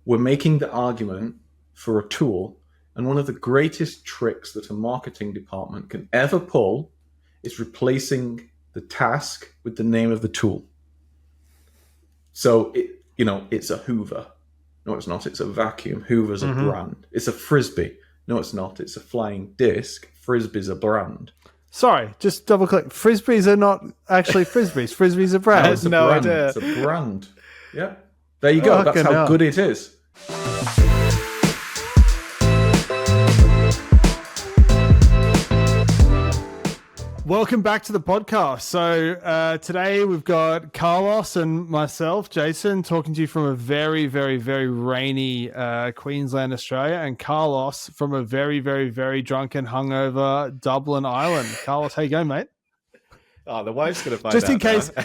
we're making the argument for a tool, and one of the greatest tricks that a marketing department can ever pull is replacing the task with the name of the tool. So, it's a Hoover. No, it's not. It's a vacuum. Hoover's a brand. It's a Frisbee. No, it's not. It's a flying disc. Frisbee's a brand. Sorry, just double click. Frisbees are not actually Frisbees. Frisbee's a brand. I had no idea. It's a brand. Yeah. There you go. That's how good it is. Welcome back to the podcast. So today we've got Carlos and myself, Jason, talking to you from a very, very, very rainy Queensland, Australia, and Carlos from a very, very, very drunken, hungover Dublin, Ireland. Carlos, how you going, mate? Oh, the wife's going to find out.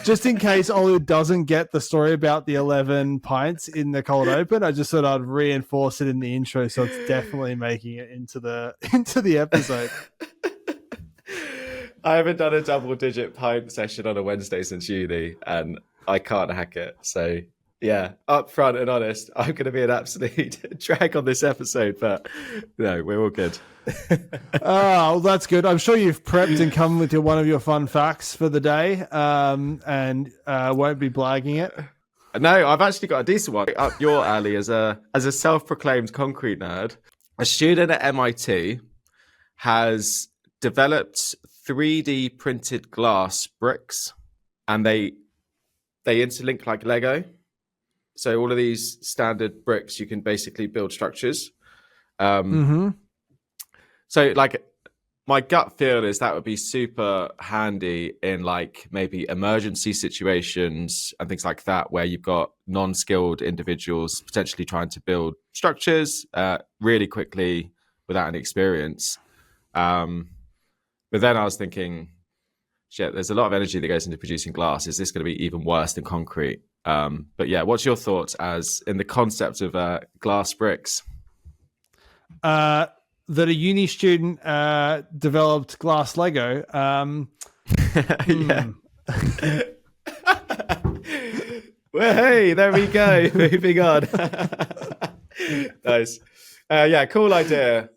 Just in case Olu doesn't get the story about the 11 pints in the cold open, I just thought I'd reinforce it in the intro, so it's definitely making it into the episode. I haven't done a double-digit pint session on a Wednesday since uni, and I can't hack it. So, yeah, upfront and honest, I'm going to be an absolute drag on this episode, but no, we're all good. Well, that's good. I'm sure you've prepped and come with one of your fun facts for the day, and won't be blagging it. No, I've actually got a decent one up your alley as a self-proclaimed concrete nerd. A student at MIT has developed 3D printed glass bricks, and they interlink like Lego. So all of these standard bricks, you can basically build structures. So like my gut feel is that would be super handy in like maybe emergency situations and things like that, where you've got non-skilled individuals potentially trying to build structures really quickly without any experience. But then I was thinking, shit, there's a lot of energy that goes into producing glass. Is this going to be even worse than concrete? But yeah, what's your thoughts as in the concept of glass bricks? That a uni student developed glass Lego. Yeah. Well, hey, there we go. Moving on. Nice. Yeah, cool idea.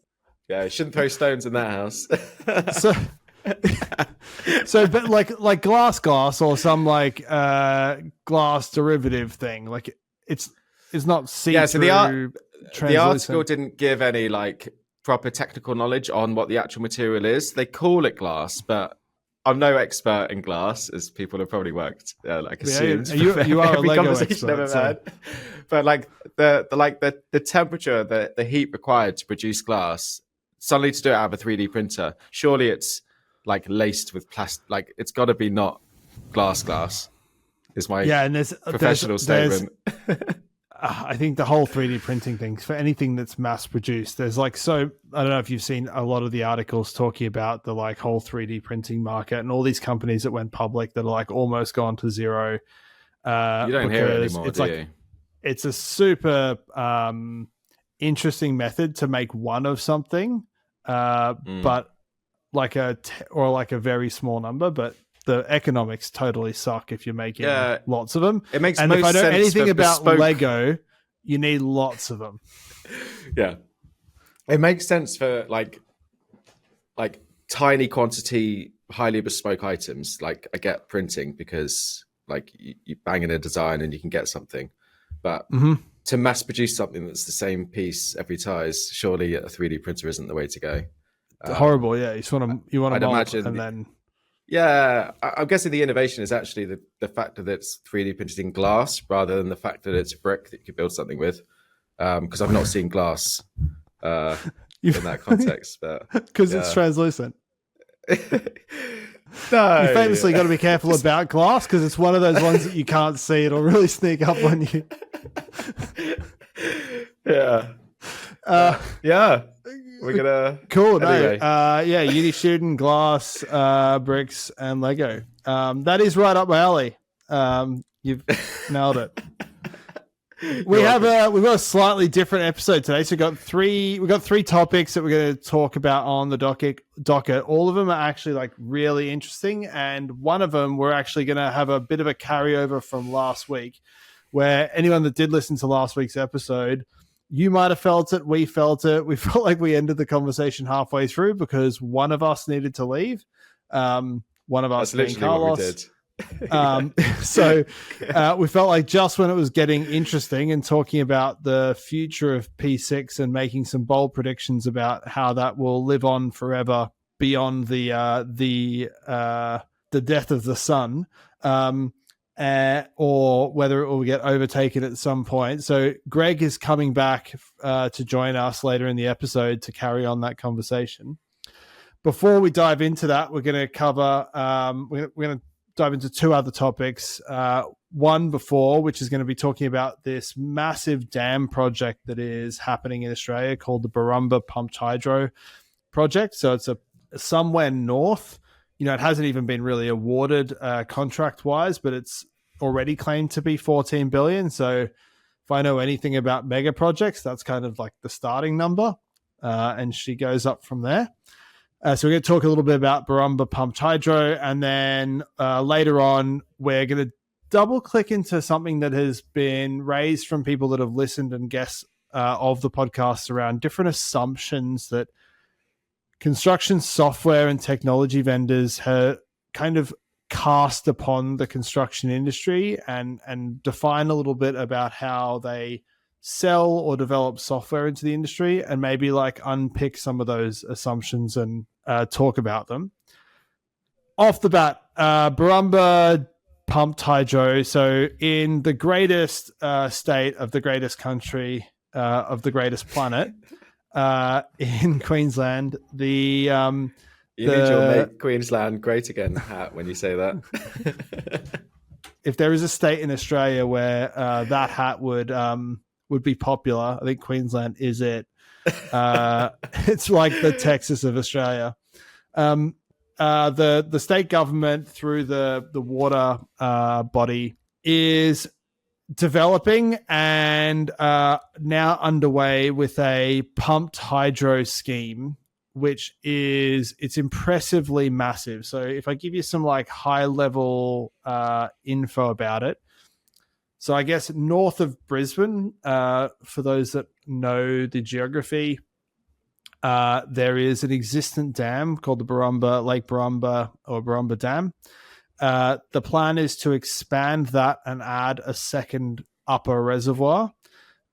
Yeah, shouldn't throw stones in that house. But like glass or some like glass derivative thing, like it's not see-through. Yeah, so the article didn't give any like proper technical knowledge on what the actual material is. They call it glass, but I'm no expert in glass, as people have probably worked assumed. Yeah, you are a Lego expert. Had. But like the temperature, the heat required to produce glass, suddenly to do it out of a 3D printer, surely it's like laced with plastic. Like it's got to be not glass. Is my professional statement. I think the whole 3D printing thing, for anything that's mass produced, there's like, so I don't know if you've seen a lot of the articles talking about the like whole 3D printing market and all these companies that went public that are like almost gone to zero. You don't hear it anymore, do you? It's a super interesting method to make one of something, but like a very small number, but the economics totally suck if you're making lots of them. It makes and most if I know sense anything about bespoke... Lego, you need lots of them. Yeah, it makes sense for like tiny quantity, highly bespoke items. Like I get printing because like you bang in a design and you can get something, but to mass produce something that's the same piece every time, surely a 3D printer isn't the way to go. Horrible, yeah. You want to imagine, and then. Yeah, I'm guessing the innovation is actually the fact that it's 3D printed in glass rather than the fact that it's a brick that you could build something with. Because I've not seen glass in that context, but because it's translucent. No, you famously got to be careful about glass because it's one of those ones that you can't see. It'll really sneak up on you. Yeah. We're gonna cool. Anyway. Uni student, glass, bricks, and Lego. That is right up my alley. You've nailed it. We've got a slightly different episode today. So we've got three topics that we're going to talk about on the docket. All of them are actually like really interesting, and one of them we're actually going to have a bit of a carryover from last week. where anyone that did listen to last week's episode, you might have felt it. We felt it. We felt like we ended the conversation halfway through because one of us needed to leave. One of us being Carlos. What we did. So we felt like just when it was getting interesting and talking about the future of P6 and making some bold predictions about how that will live on forever beyond the death of the sun, or whether it will get overtaken at some point. So Greg is coming back to join us later in the episode to carry on that conversation. Before we dive into that, we're going to cover, we're going to dive into two other topics. One before, which is going to be talking about this massive dam project that is happening in Australia called the Borumba Pumped Hydro project. So it's somewhere north. You know, it hasn't even been really awarded contract-wise, but it's already claimed to be 14 billion. So if I know anything about mega projects, that's kind of like the starting number, and she goes up from there. So we're going to talk a little bit about Borumba Pumped Hydro, and then later on, we're going to double-click into something that has been raised from people that have listened and guests of the podcast around different assumptions that construction software and technology vendors have kind of cast upon the construction industry, and define a little bit about how they sell or develop software into the industry, and maybe like unpick some of those assumptions and talk about them. Off the bat, Borumba Pumped Hydro. So in the greatest state of the greatest country of the greatest planet, in Queensland, You need your Make Queensland Great Again hat when you say that. If there is a state in Australia where that hat would be popular, I think Queensland is it. It's like the Texas of Australia. The state government through the water body is developing and now underway with a pumped hydro scheme, which it's impressively massive. So if I give you some like high level info about it. So I guess north of Brisbane, for those that know the geography, there is an existent dam called the Lake Borumba or Borumba Dam. The plan is to expand that and add a second upper reservoir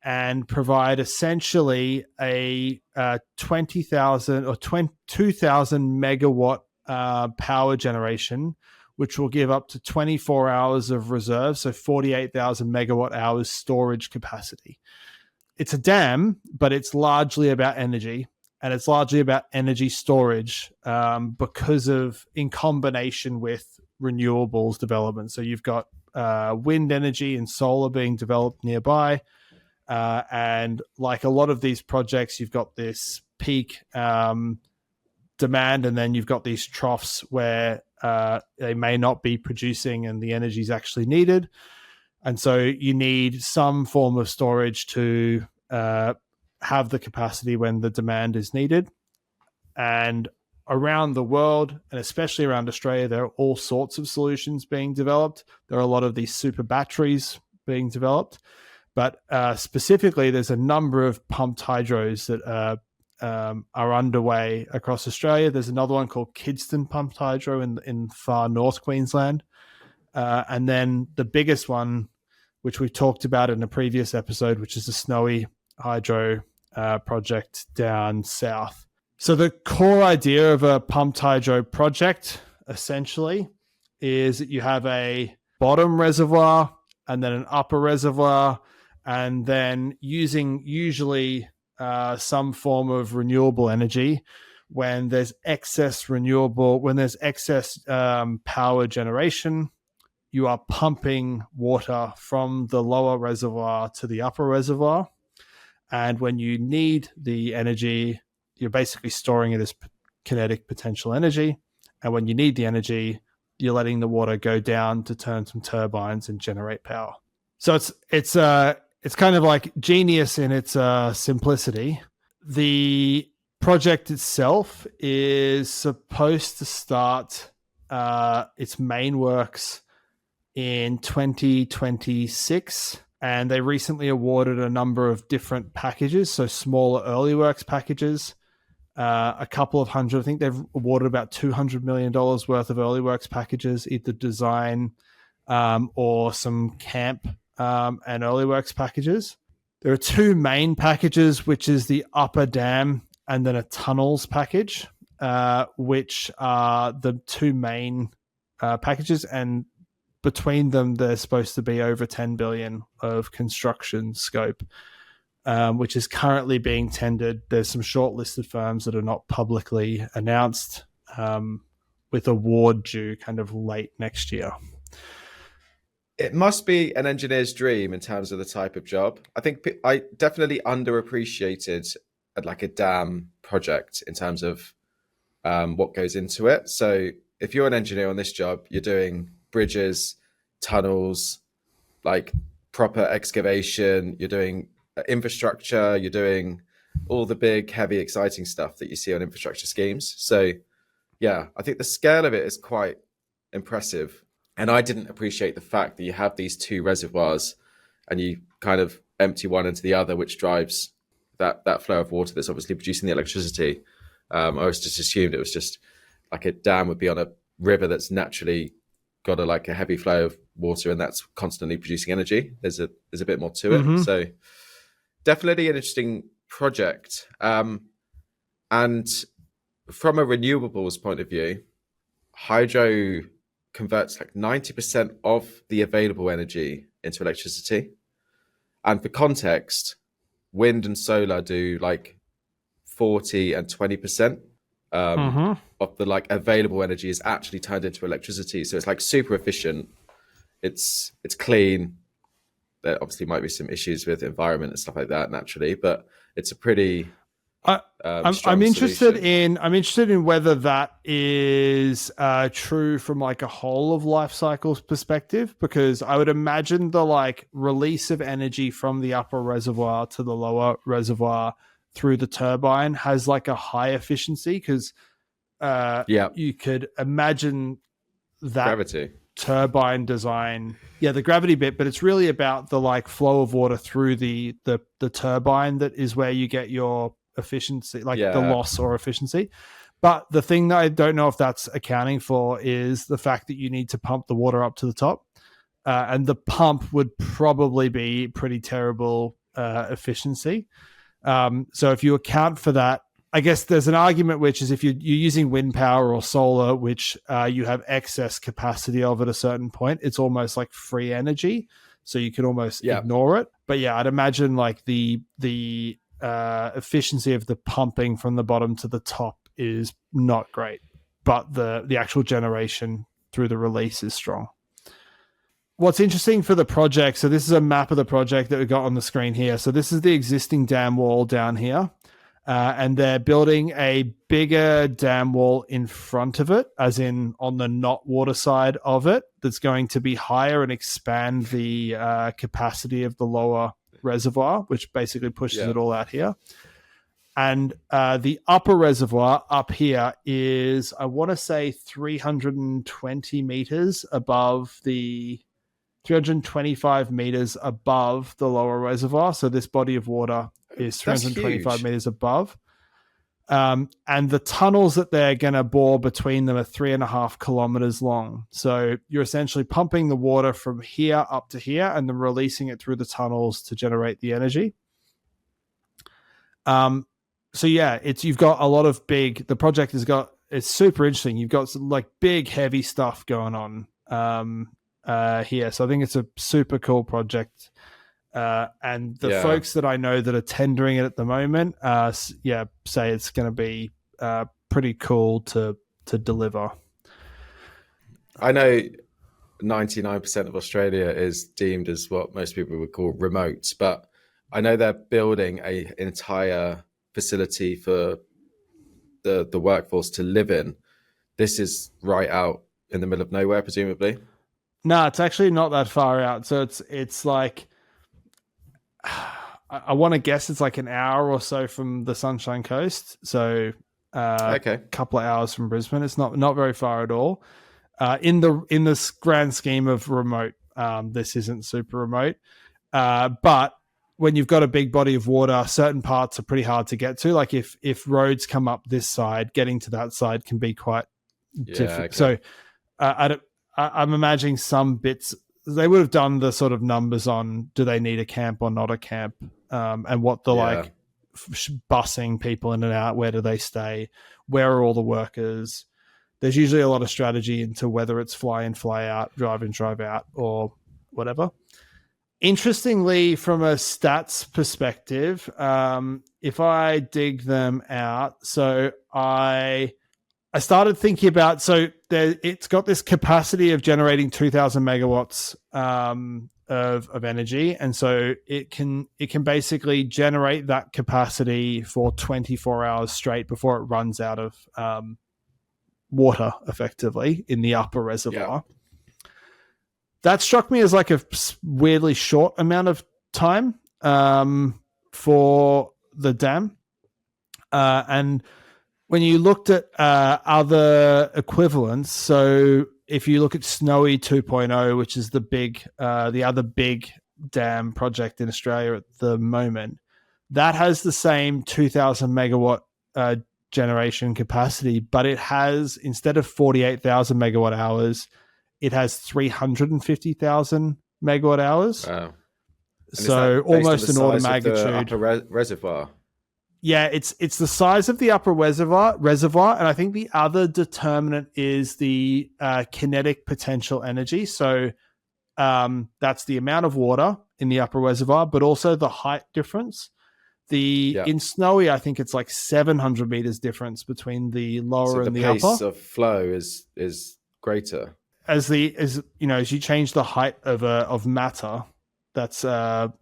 and provide essentially a 20,000 or 2,000 megawatt power generation, which will give up to 24 hours of reserve, so 48,000 megawatt hours storage capacity. It's a dam, but it's largely about energy, and it's largely about energy storage because of in combination with renewables development. So you've got wind energy and solar being developed nearby. And like a lot of these projects, you've got this peak demand, and then you've got these troughs where they may not be producing and the energy is actually needed. And so you need some form of storage to have the capacity when the demand is needed. And around the world, and especially around Australia, there are all sorts of solutions being developed. There are a lot of these super batteries being developed. But specifically, there's a number of pumped hydros that are underway across Australia. There's another one called Kidston Pumped Hydro in far north Queensland. And then the biggest one, which we talked about in a previous episode, which is the Snowy Hydro project down south. So the core idea of a pumped hydro project, essentially, is that you have a bottom reservoir and then an upper reservoir, and then using usually some form of renewable energy. When there's excess power generation, you are pumping water from the lower reservoir to the upper reservoir. And when you need the energy, you're basically storing it as kinetic potential energy. And when you need the energy, you're letting the water go down to turn some turbines and generate power. So it's kind of like genius in its simplicity. The project itself is supposed to start its main works in 2026. and they recently awarded a number of different packages, so smaller early works packages, a couple of hundred. I think they've awarded about $200 million worth of early works packages, either design or some camp and early works packages. There are two main packages, which is the upper dam and then a tunnels package, which are the two main packages, and between them there's supposed to be over 10 billion of construction scope, which is currently being tendered. There's some shortlisted firms that are not publicly announced, with award due kind of late next year. It must be an engineer's dream in terms of the type of job. I think I definitely underappreciated like a dam project in terms of what goes into it. So if you're an engineer on this job, you're doing bridges, tunnels, like proper excavation, you're doing infrastructure, you're doing all the big, heavy, exciting stuff that you see on infrastructure schemes. So yeah, I think the scale of it is quite impressive. And I didn't appreciate the fact that you have these two reservoirs and you kind of empty one into the other, which drives that flow of water that's obviously producing the electricity. I was just assumed it was just like a dam would be on a river that's naturally got a heavy flow of water and that's constantly producing energy. There's a bit more to it. Mm-hmm. So definitely an interesting project. And from a renewables point of view, hydro converts like 90% of the available energy into electricity. And for context, wind and solar do like 40 and 20% of the like available energy is actually turned into electricity. So it's like super efficient. It's clean. There obviously might be some issues with environment and stuff like that naturally, but it's a pretty I'm interested in whether that is true from like a whole of life cycles perspective, because I would imagine the like release of energy from the upper reservoir to the lower reservoir through the turbine has like a high efficiency, because you could imagine that gravity turbine design, the gravity bit, but it's really about the like flow of water through the turbine that is where you get your efficiency, like the loss or efficiency. But the thing that I don't know if that's accounting for is the fact that you need to pump the water up to the top, and the pump would probably be pretty terrible efficiency. So if you account for that, I guess there's an argument, which is if you're using wind power or solar, which you have excess capacity of at a certain point, it's almost like free energy, so you can almost ignore it. But yeah, I'd imagine like the efficiency of the pumping from the bottom to the top is not great, but the actual generation through the release is strong. What's interesting for the project, so this is a map of the project that we got on the screen here. So this is the existing dam wall down here, and they're building a bigger dam wall in front of it, as in on the not water side of it, that's going to be higher and expand the capacity of the lower reservoir, which basically pushes it all out here. And the upper reservoir up here is, I want to say, 320 meters above 325 meters above the lower reservoir. So this body of water is 325 meters above. And the tunnels that they're going to bore between them are 3.5 kilometers long. So you're essentially pumping the water from here up to here and then releasing it through the tunnels to generate the energy. So yeah, you've got a lot of the project it's super interesting. You've got some like big, heavy stuff going on here. So I think it's a super cool project. And the folks that I know that are tendering it at the moment, say it's going to be pretty cool to deliver. I know 99% of Australia is deemed as what most people would call remote, but I know they're building an entire facility for the workforce to live in. This is right out in the middle of nowhere, presumably. No, it's actually not that far out. So it's like, I want to guess it's like an hour or so from the Sunshine Coast. So a couple of hours from Brisbane. It's not very far at all. In this grand scheme of remote, this isn't super remote. But when you've got a big body of water, certain parts are pretty hard to get to. Like if roads come up this side, getting to that side can be quite difficult. Okay. So I'm imagining some bits, they would have done the sort of numbers on do they need a camp or not a camp, and what the like busing people in and out, where do they stay, where are all the workers. There's usually a lot of strategy into whether it's fly in, fly out, drive in, drive out, or whatever. Interestingly, from a stats perspective, if I dig them out, so I started thinking about, it's got this capacity of generating 2,000 megawatts of energy, and so it can basically generate that capacity for 24 hours straight before it runs out of water, effectively, in the upper reservoir. Yeah. That struck me as like a weirdly short amount of time for the dam. And when you looked at other equivalents, so if you look at Snowy 2.0, which is the other big dam project in Australia at the moment, that has the same 2,000 megawatt generation capacity, but it has, instead of 48,000 megawatt hours, it has 350,000 megawatt hours. Wow. So almost an order of magnitude. Upper reservoir. Yeah, it's the size of the upper reservoir, and I think the other determinant is the kinetic potential energy. So that's the amount of water in the upper reservoir, but also the height difference. In Snowy, I think it's like 700 meters difference between the lower and the upper. So the pace of flow is greater. As you change the height of matter, that's the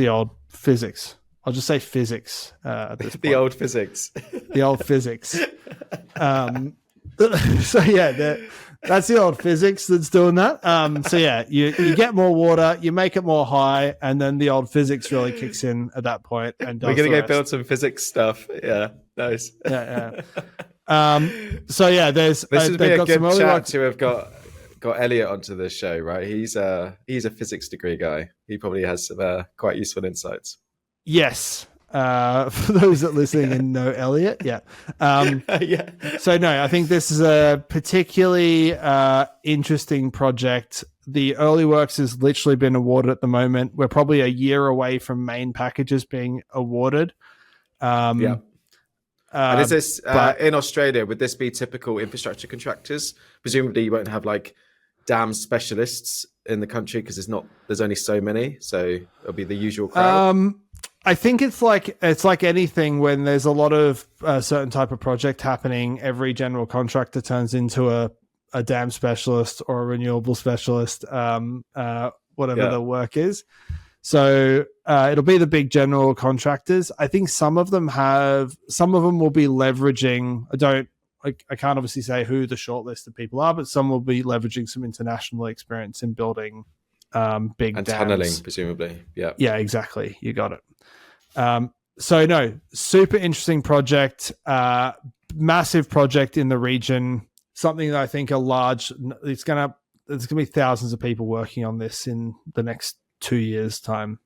old physics. I'll just say physics at this point. The old physics. The old physics. So yeah, that's the old physics that's doing that. So yeah, you get more water, you make it more high, and then the old physics really kicks in at that point. And we're gonna go build some physics stuff. Yeah, nice. Yeah. So yeah, this would be a good chat to have got Elliot onto this show, right? He's a physics degree guy. He probably has some quite useful insights. Yes. For those that listening and know Elliot, yeah. So no, I think this is a particularly interesting project. The early works has literally been awarded at the moment. We're probably a year away from main packages being awarded. And is this in Australia? Would this be typical infrastructure contractors? Presumably, you won't have like dam specialists in the country because there's only so many. So it'll be the usual crowd. I think it's like anything. When there's a lot of a certain type of project happening, every general contractor turns into a dam specialist or a renewable specialist, whatever the work is. So it'll be the big general contractors. I think some of them will be leveraging. I can't obviously say who the shortlist of people are, but some will be leveraging some international experience in building big and dams. tunneling, presumably. Yeah. Yeah, exactly. You got it. So no, super interesting project, massive project in the region. Something that I think there's gonna be thousands of people working on this in the next 2 years' time,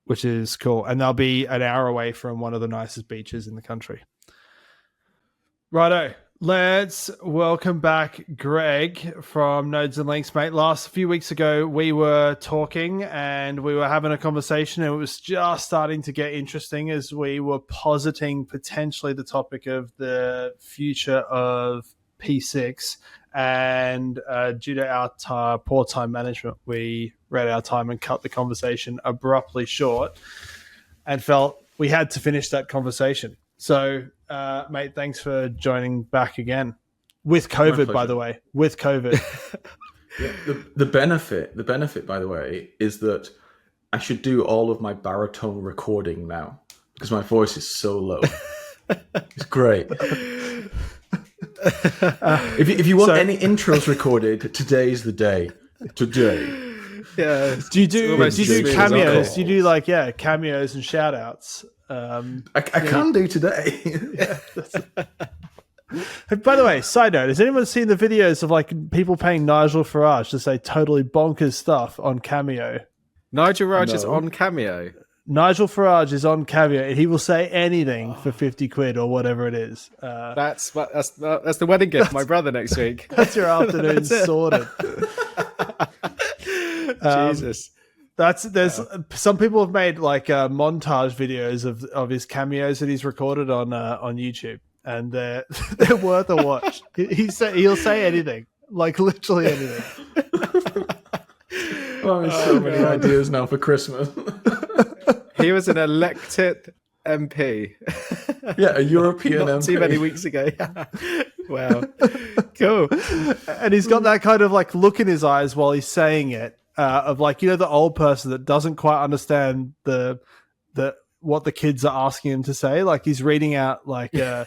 which is cool. And they'll be an hour away from one of the nicest beaches in the country. Righto. Let's welcome back Greg from Nodes and Links, mate. Last few weeks ago, we were talking and we were having a conversation, and it was just starting to get interesting as we were positing potentially the topic of the future of P6. And due to our poor time management, we ran out of time and cut the conversation abruptly short and felt we had to finish that conversation. So, mate, thanks for joining back again with COVID, by the way, with COVID. The benefit, by the way, is that I should do all of my baritone recording now because my voice is so low. It's great. If you want any intros recorded, today's the day. Today. Yeah. Do you do cameos? Do you do cameos and shout outs? I can do today. By the way, side note, has anyone seen the videos of like people paying Nigel Farage to say totally bonkers stuff on Cameo? Nigel Farage is No. on Cameo. Nigel Farage is on Cameo and he will say anything for 50 quid or whatever it is. That's the wedding gift for my brother next week. That's your afternoon That's it. sorted. Jesus. There's some people have made like montage videos of his cameos that he's recorded on YouTube, and they're worth a watch. He'll say anything, like literally anything. Oh, there's so many ideas now for Christmas. He was an elected MP. Yeah, a European Not MP. too many weeks ago. Wow. Cool. And he's got that kind of like look in his eyes while he's saying it, of like, the old person that doesn't quite understand the what the kids are asking him to say. Like he's reading out like I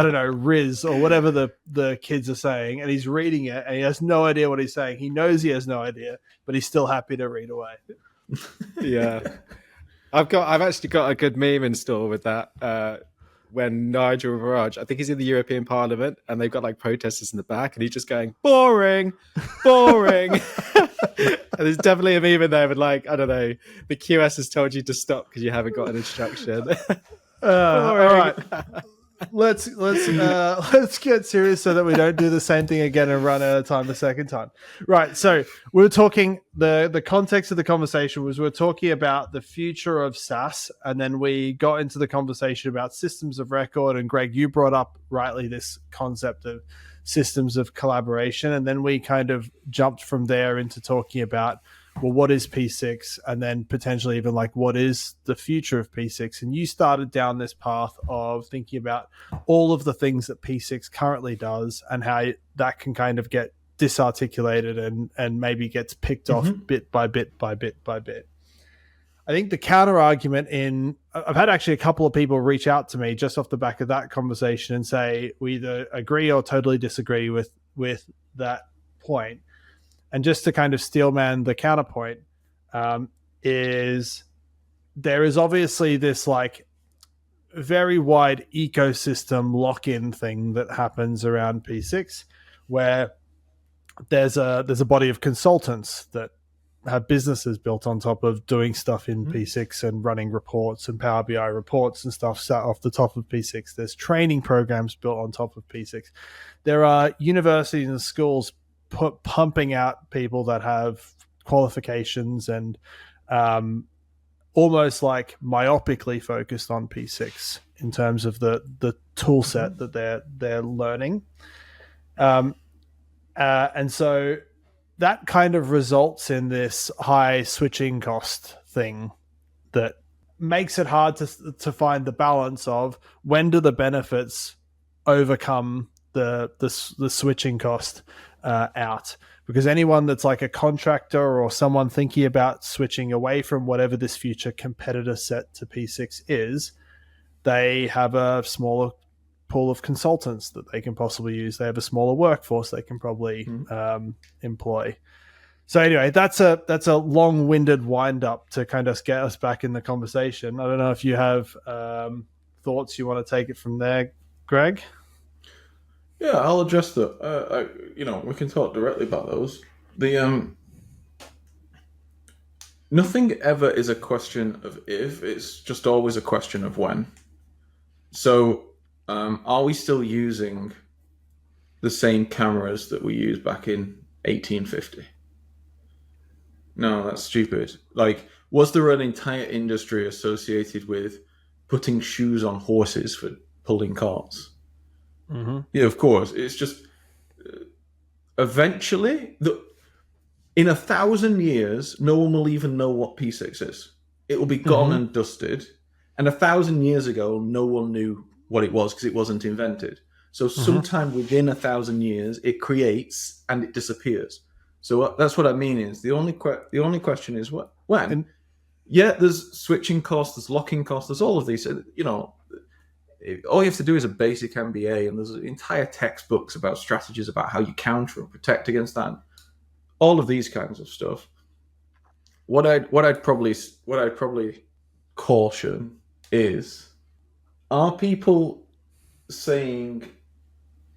don't know, Riz or whatever the kids are saying, and he's reading it and he has no idea what he's saying. He knows he has no idea, but he's still happy to read away. Yeah. I've actually got a good meme in store with that. When Nigel Farage, I think he's in the European Parliament, and they've got like protesters in the back, and he's just going, boring. And there's definitely a meme in there with like, I don't know, the QS has told you to stop because you haven't got an instruction. All right, let's get serious so that we don't do the same thing again and run out of time the second time. Right. So we were talking, the context of the conversation was we were talking about the future of SaaS, and then we got into the conversation about systems of record. And Greg, you brought up rightly this concept of systems of collaboration, and then we kind of jumped from there into talking about, well, what is P6, and then potentially even like what is the future of P6. And you started down this path of thinking about all of the things that P6 currently does and how that can kind of get disarticulated and maybe gets picked off bit by bit by bit by bit. I think the counter argument I've had actually a couple of people reach out to me just off the back of that conversation and say we either agree or totally disagree with that point. And just to kind of steelman the counterpoint, is there is obviously this like very wide ecosystem lock-in thing that happens around P6, where there's a body of consultants that have businesses built on top of doing stuff in P6 and running reports and Power BI reports and stuff sat off the top of P6. There's training programs built on top of P6. There are universities and schools pumping out people that have qualifications and almost like myopically focused on P6 in terms of the tool set that they're learning. And so that kind of results in this high switching cost thing that makes it hard to find the balance of when do the benefits overcome the switching cost out. Because anyone that's like a contractor or someone thinking about switching away from whatever this future competitor set to P6 is, they have a smaller pool of consultants that they can possibly use. They have a smaller workforce they can probably employ. So anyway, that's a long-winded wind-up to kind of get us back in the conversation. I don't know if you have thoughts you want to take it from there, Greg? Yeah, I'll address that. We can talk directly about those. Nothing ever is a question of if; it's just always a question of when. So, are we still using the same cameras that we used back in 1850? No, that's stupid. Like, was there an entire industry associated with putting shoes on horses for pulling carts? Mm-hmm. Yeah, of course. It's just eventually, in 1,000 years, no one will even know what P6 is. It will be gone and dusted. And 1,000 years ago, no one knew what it was because it wasn't invented. So sometime within 1,000 years, it creates and it disappears. So that's what I mean is the only question is when. Yeah, there's switching costs, there's locking costs, there's all of these. All you have to do is a basic MBA, and there's entire textbooks about strategies about how you counter and protect against that. All of these kinds of stuff. What I'd probably caution is: are people saying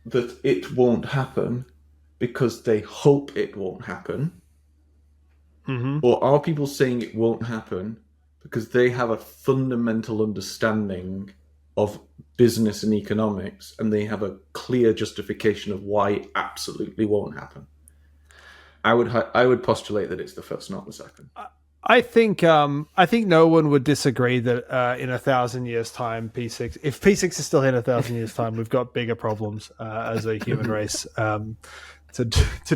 that it won't happen because they hope it won't happen? Mm-hmm. Or are people saying it won't happen because they have a fundamental understanding of business and economics and they have a clear justification of why it absolutely won't happen? I would postulate that it's the first, not the second. I think no one would disagree that in 1,000 years' time, P6, if P6 is still here in 1,000 years' time, we've got bigger problems as a human race to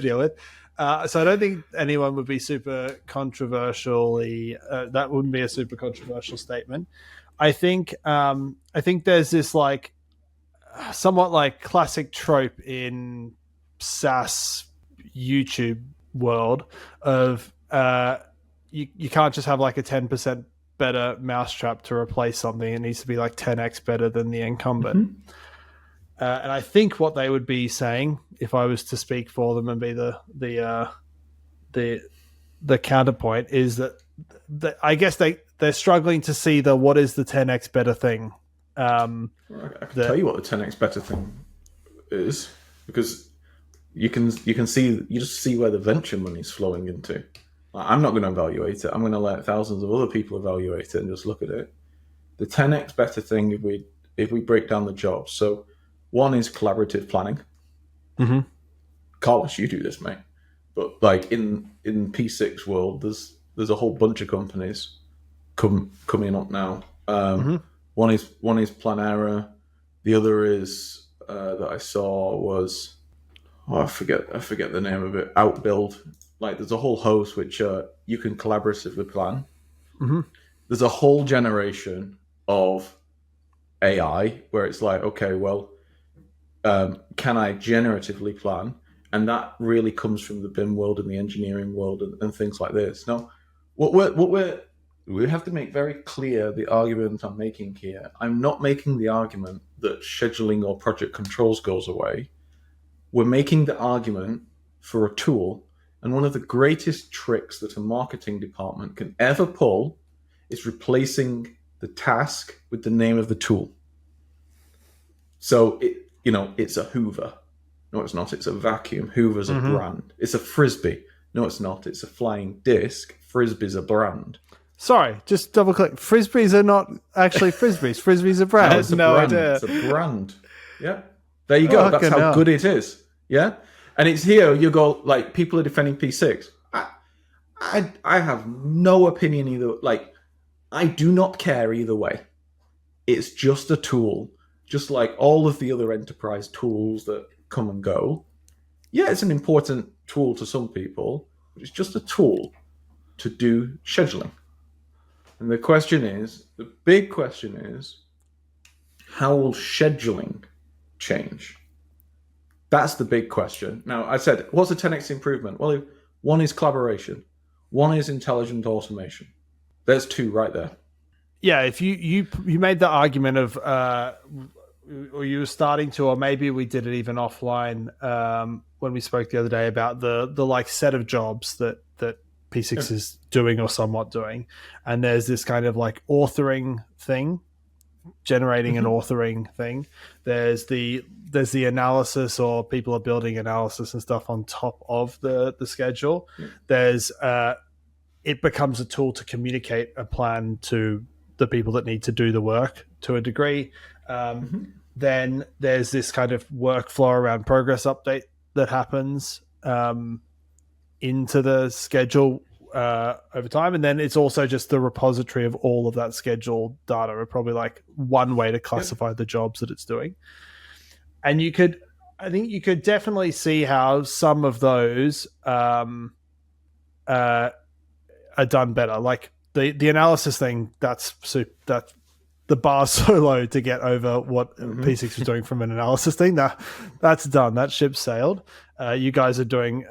deal with. So I don't think anyone would be super controversially. That wouldn't be a super controversial statement. I think there's this like somewhat like classic trope in SaaS YouTube world of you can't just have like a 10% better mousetrap to replace something. It needs to be like 10x better than the incumbent. Mm-hmm. And I think what they would be saying, if I was to speak for them and be the counterpoint, is that I guess they're struggling to see what is the 10x better thing. I can tell you what the 10x better thing is, because you just see where the venture money's flowing into. I'm not going to evaluate it. I'm going to let thousands of other people evaluate it and just look at it. The 10x better thing, if we break down the jobs. So one is collaborative planning. Mm-hmm. Carlos, you do this, mate. But like in P6 world, there's a whole bunch of companies coming up now. Mm-hmm. One is Primavera. The other is that I saw was I forget the name of it. Outbuild. Like there's a whole host which you can collaboratively plan. Mm-hmm. There's a whole generation of AI where it's like, okay, well, can I generatively plan? And that really comes from the BIM world and the engineering world and things like this. Now, we have to make very clear the argument I'm making here. I'm not making the argument that scheduling or project controls goes away. We're making the argument for a tool. And one of the greatest tricks that a marketing department can ever pull is replacing the task with the name of the tool. So it's a Hoover. No, it's not. It's a vacuum. Hoover's a brand. It's a Frisbee. No, it's not. It's a flying disc. Frisbee's a brand. Sorry, just double click. Frisbees are not actually Frisbees. Frisbees are brand. No, it's a no brand. idea. It's a brand. Yeah. There you go. That's how good it is. Yeah. And it's here, you go, like, people are defending P6. I have no opinion either. Like, I do not care either way. It's just a tool. Just like all of the other enterprise tools that come and go. Yeah, it's an important tool to some people, but it's just a tool to do scheduling. And the big question is, how will scheduling change? That's the big question. Now, I said, what's a 10x improvement? Well, one is collaboration. One is intelligent automation. There's two right there. Yeah, if you made the argument of, or you were starting to, or maybe we did it even offline when we spoke the other day about the like set of jobs that P6 is doing or somewhat doing, and there's this kind of like authoring thing, generating an authoring thing. There's the analysis, or people are building analysis and stuff on top of the schedule. There's it becomes a tool to communicate a plan to the people that need to do the work to a degree. Then there's this kind of workflow around progress update that happens into the schedule over time. And then it's also just the repository of all of that schedule data, or probably like one way to classify the jobs that it's doing. And I think you could definitely see how some of those are done better. Like the analysis thing, that's the bar's so low to get over what P6 was doing from an analysis thing. That's done. That ship sailed. You guys are doing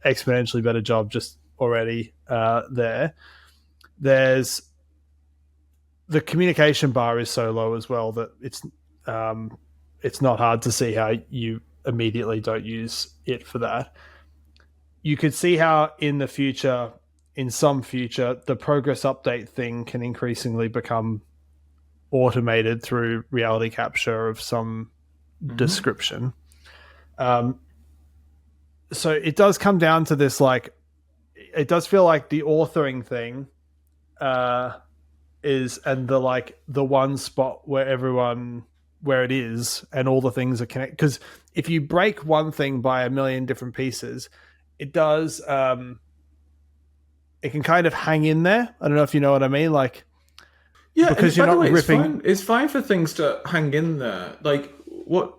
exponentially better job just already there. There's the communication bar is so low as well that it's not hard to see how you immediately don't use it for that. You could see how in some future, the progress update thing can increasingly become automated through reality capture of some description. So it does come down to this, like, it does feel like the authoring thing is, and the one spot where it is and all the things are connected. Because if you break one thing by a million different pieces, it does, it can kind of hang in there. I don't know if you know what I mean. Like, yeah, because you're not ripping. It's fine for things to hang in there. Like, what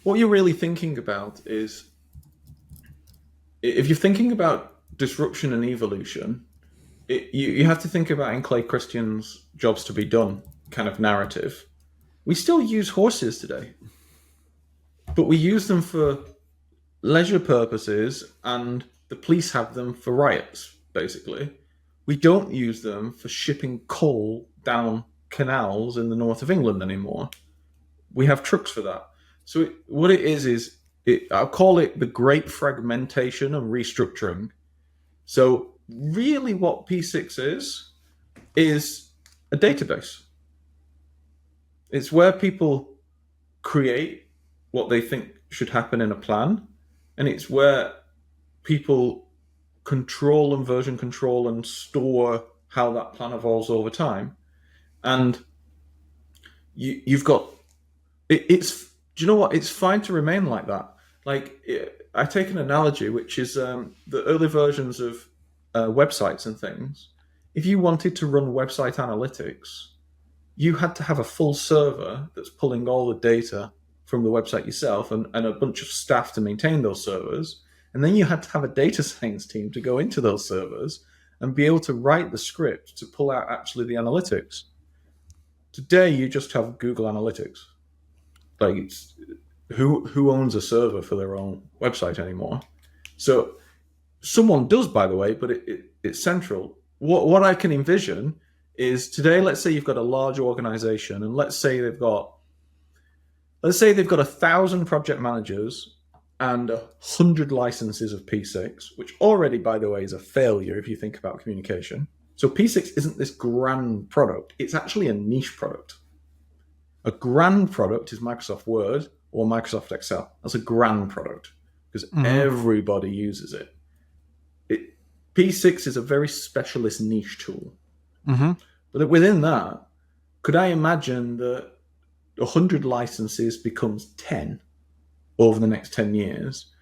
you're really thinking about is, if you're thinking about disruption and evolution, you have to think about in Clay Christian's jobs to be done kind of narrative. We still use horses today, but we use them for leisure purposes, and the police have them for riots, basically. We don't use them for shipping coal down canals in the north of England anymore. We have trucks for that. So what it is I'll call it the great fragmentation and restructuring. So really what P6 is a database. It's where people create what they think should happen in a plan, and it's where people control and version control and store how that plan evolves over time. And you've got it's do you know what, it's fine to remain like that. Like, I take an analogy, which is the early versions of websites and things. If you wanted to run website analytics, you had to have a full server that's pulling all the data from the website yourself, and a bunch of staff to maintain those servers. And then you had to have a data science team to go into those servers and be able to write the script to pull out actually the analytics. Today, you just have Google Analytics. Like, who owns a server for their own website anymore? So someone does, by the way, but it's central. What I can envision is, today, let's say you've got a large organization, and let's say they've got 1,000 project managers and 100 licenses of P6, which already, by the way, is a failure if you think about communication. So P6 isn't this grand product. It's actually a niche product. A grand product is Microsoft Word or Microsoft Excel. That's a grand product because everybody uses it. P6 is a very specialist niche tool. But within that, could I imagine that 100 licenses becomes 10 over the next 10 years?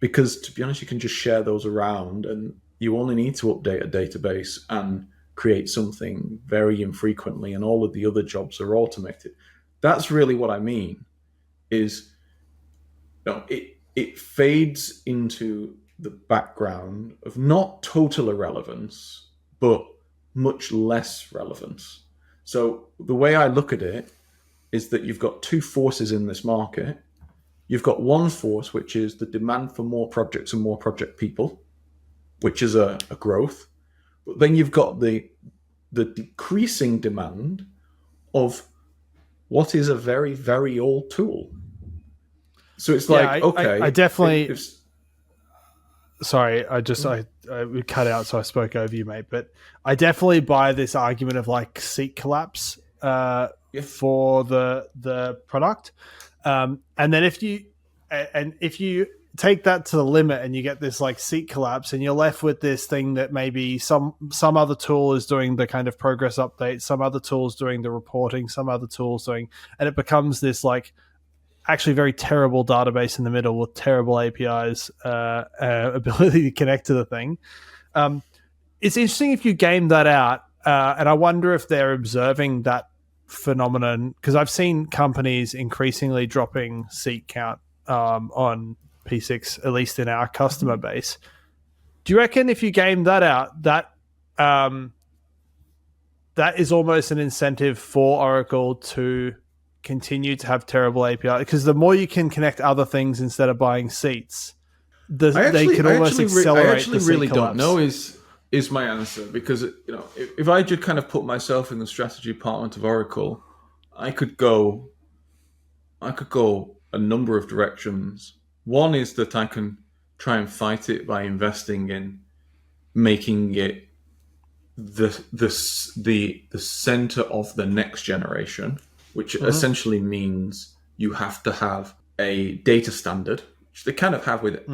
Because, to be honest, you can just share those around, and you only need to update a database and create something very infrequently, and all of the other jobs are automated. That's really what I mean, is, it fades into the background of not total irrelevance, but much less relevance. So the way I look at it is that you've got two forces in this market. You've got one force, which is the demand for more projects and more project people, which is a growth. But then you've got the decreasing demand of what is a very, very old tool. So it's like, okay. I definitely... Sorry, I cut out, so I spoke over you, mate. But I definitely buy this argument of like seat collapse for the product, and then if you take that to the limit and you get this like seat collapse, and you're left with this thing that maybe some other tool is doing the kind of progress update, some other tool is doing the reporting, some other tool is doing, and it becomes this like actually very terrible database in the middle with terrible APIs, ability to connect to the thing. It's interesting if you game that out, and I wonder if they're observing that phenomenon, because I've seen companies increasingly dropping seat count on P6, at least in our customer base. Do you reckon if you game that out, that is almost an incentive for Oracle to continue to have terrible API? Because the more you can connect other things instead of buying seats, they can almost accelerate. I actually really collapse. don't know is my answer, because if I just kind of put myself in the strategy department of Oracle, I could go a number of directions. One is that I can try and fight it by investing in making it the center of the next generation, which essentially means you have to have a data standard, which they kind of have with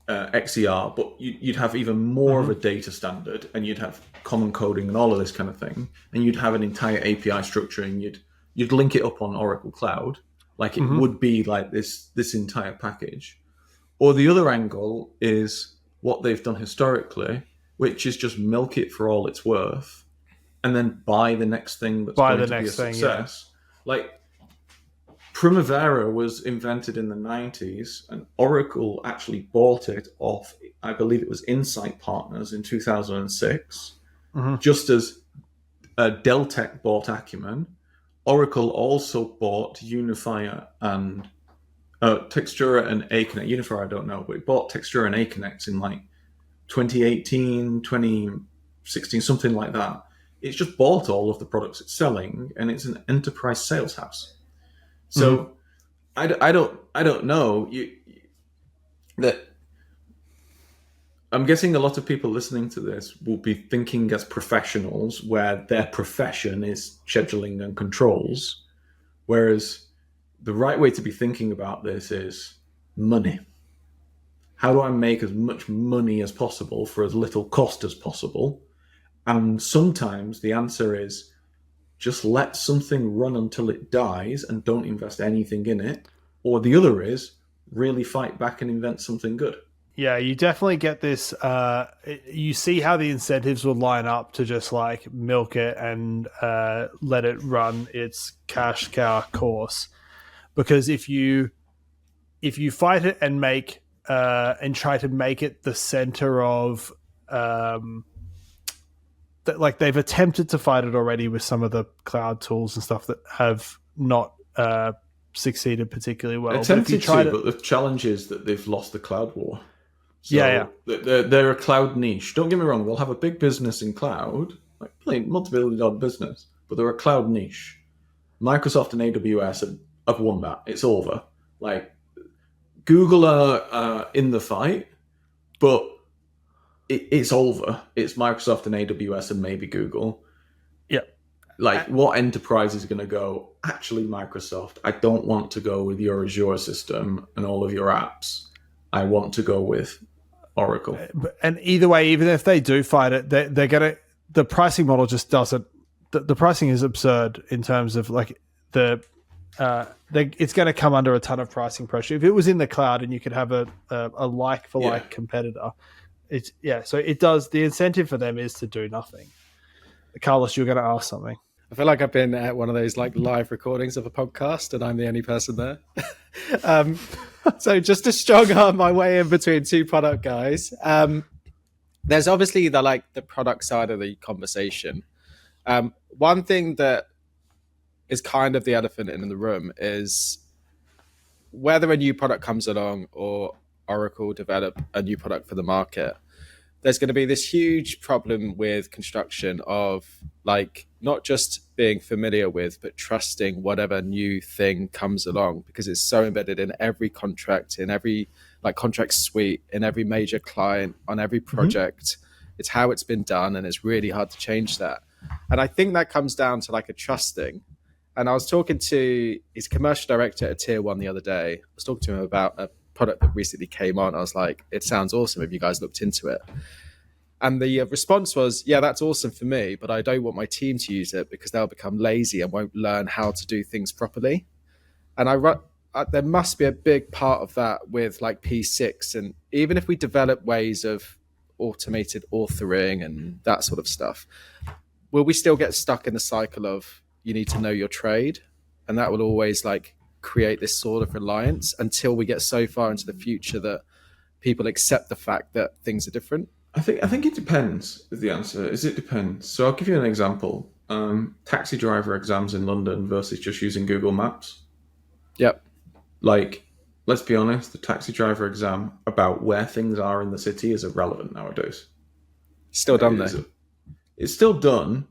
XER, but you'd have even more of a data standard, and you'd have common coding and all of this kind of thing, and you'd have an entire API structure, and you'd link it up on Oracle Cloud, like it would be like this entire package. Or the other angle is what they've done historically, which is just milk it for all it's worth, and then buy the next thing that's going to be a success. Like Primavera was invented in the 90s, and Oracle actually bought it off, I believe it was Insight Partners in 2006, just as Dell Tech bought Acumen. Oracle also bought Unifier and Textura and Aconex. Unifier I don't know, but it bought Textura and Aconex in like 2018, 2016, something like that. It's just bought all of the products it's selling, and it's an enterprise sales house. So I don't know. That I'm guessing a lot of people listening to this will be thinking as professionals, where their profession is scheduling and controls, whereas the right way to be thinking about this is money. How do I make as much money as possible for as little cost as possible? And sometimes the answer is just let something run until it dies and don't invest anything in it. Or the other is really fight back and invent something good. Yeah, you definitely get this. You see how the incentives will line up to just like milk it and let it run its cash cow course. Because if you fight it and make and try to make it the center of like they've attempted to fight it already with some of the cloud tools and stuff that have not succeeded particularly well. But the challenge is that they've lost the cloud war. So they're a cloud niche. Don't get me wrong; they'll have a big business in cloud, like multi-billion-dollar business, but they're a cloud niche. Microsoft and AWS have won that. It's over. Like Google are in the fight, but it's over. It's Microsoft and AWS and maybe Google. Yeah. Like, what enterprise is going to go, actually, Microsoft, I don't want to go with your Azure system and all of your apps. I want to go with Oracle. And either way, even if they do fight it, they're going to, the pricing model just doesn't, the pricing is absurd in terms of like it's going to come under a ton of pricing pressure. If it was in the cloud and you could have a like for like competitor, so it does. The incentive for them is to do nothing. Carlos, you're going to ask something. I feel like I've been at one of those like live recordings of a podcast, and I'm the only person there. So just to strong arm my way in between two product guys. There's obviously the product side of the conversation. One thing that is kind of the elephant in the room is whether a new product comes along or Oracle develop a new product for the market, there's going to be this huge problem with construction of like not just being familiar with, but trusting whatever new thing comes along, because it's so embedded in every contract, in every like contract suite, in every major client, on every project. It's how it's been done, and it's really hard to change that. And I think that comes down to like a trust thing. And I was talking to his commercial director at Tier 1 the other day. I was talking to him about a product that recently came on. I was like, it sounds awesome if you guys looked into it. And the response was, yeah, that's awesome for me, but I don't want my team to use it because they'll become lazy and won't learn how to do things properly. And there must be a big part of that with like P6. And even if we develop ways of automated authoring and that sort of stuff, will we still get stuck in the cycle of you need to know your trade? And that will always like create this sort of reliance until we get so far into the future that people accept the fact that things are different. I think it depends is the answer. It depends. So I'll give you an example. Taxi driver exams in London versus just using Google Maps. Yep. Like, let's be honest, the taxi driver exam about where things are in the city is irrelevant nowadays. Still done though. It's still done,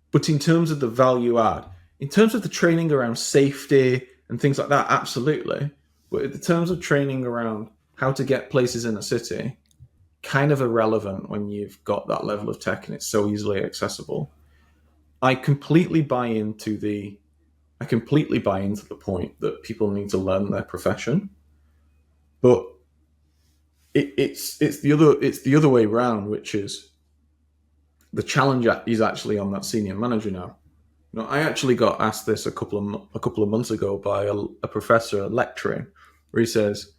but in terms of the value add, in terms of the training around safety and things like that, absolutely. But in terms of training around how to get places in a city, kind of irrelevant when you've got that level of tech and it's so easily accessible. I completely buy into the I completely buy into the point that people need to learn their profession, but it's the other way around, which is the challenge is actually on that senior manager now. I actually got asked this a couple of months ago by a professor lecturing, where he says,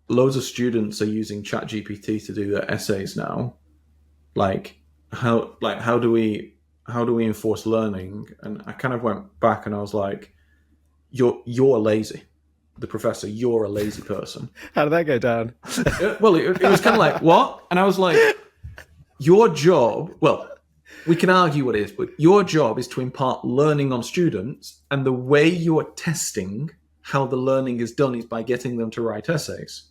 loads of students are using ChatGPT to do their essays now. How do we enforce learning? And I kind of went back and I was like, you're lazy. The professor, you're a lazy person. How did that go down? Well, it was kind of like, what? And I was like, your job, well, we can argue what it is, but your job is to impart learning on students, and the way you are testing how the learning is done is by getting them to write essays.